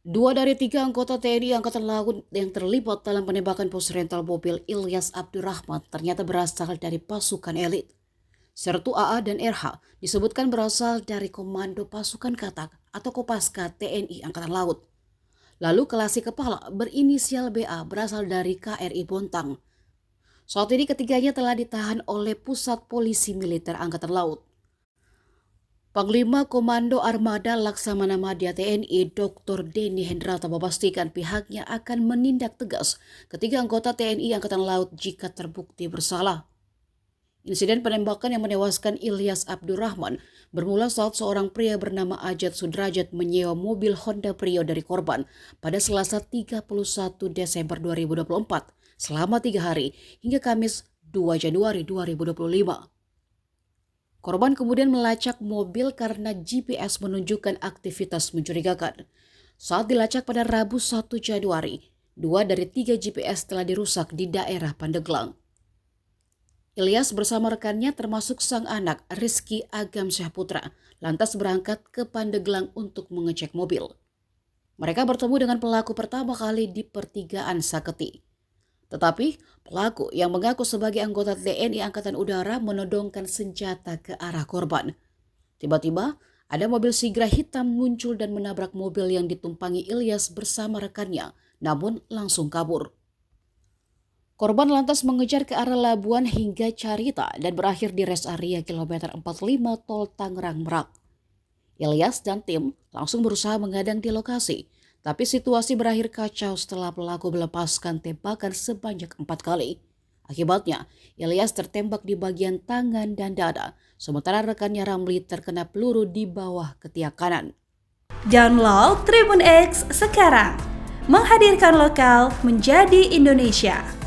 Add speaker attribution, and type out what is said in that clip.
Speaker 1: Dua dari tiga anggota TNI Angkatan Laut yang terlibat dalam penembakan pos rental mobil Ilyas Abdurrahman ternyata berasal dari pasukan elit. Sertu AA dan RH disebutkan berasal dari Komando Pasukan Katak atau Kopaska TNI Angkatan Laut. Lalu kelasi kepala berinisial BA berasal dari KRI Bontang. Saat ini ketiganya telah ditahan oleh Pusat Polisi Militer Angkatan Laut. Panglima Komando Armada Laksamana Madya TNI Dr. Denny Hendrata memastikan pihaknya akan menindak tegas ketiga anggota TNI Angkatan Laut jika terbukti bersalah. Insiden penembakan yang menewaskan Ilyas Abdurrahman bermula saat seorang pria bernama Ajat Sudrajat menyewa mobil Honda Brio dari korban pada Selasa 31 Desember 2024 selama 3 hari hingga Kamis 2 Januari 2025. Korban kemudian melacak mobil karena GPS menunjukkan aktivitas mencurigakan. Saat dilacak pada Rabu 1 Januari, 2 dari 3 GPS telah dirusak di daerah Pandeglang. Ilyas bersama rekannya termasuk sang anak Rizky Agam Syahputra lantas berangkat ke Pandeglang untuk mengecek mobil. Mereka bertemu dengan pelaku pertama kali di pertigaan Saketi. Tetapi pelaku yang mengaku sebagai anggota TNI Angkatan Udara menodongkan senjata ke arah korban. Tiba-tiba ada mobil Sigra hitam muncul dan menabrak mobil yang ditumpangi Ilyas bersama rekannya, namun langsung kabur. Korban lantas mengejar ke arah Labuan hingga Carita dan berakhir di res area kilometer 45 Tol Tangerang Merak. Ilyas dan tim langsung berusaha mengadang di lokasi. Tapi situasi berakhir kacau setelah pelaku melepaskan tembakan sebanyak 4 kali. Akibatnya, Ilyas tertembak di bagian tangan dan dada, sementara rekannya Ramli terkena peluru di bawah ketiak kanan.
Speaker 2: Download Tribun X sekarang, menghadirkan lokal menjadi Indonesia.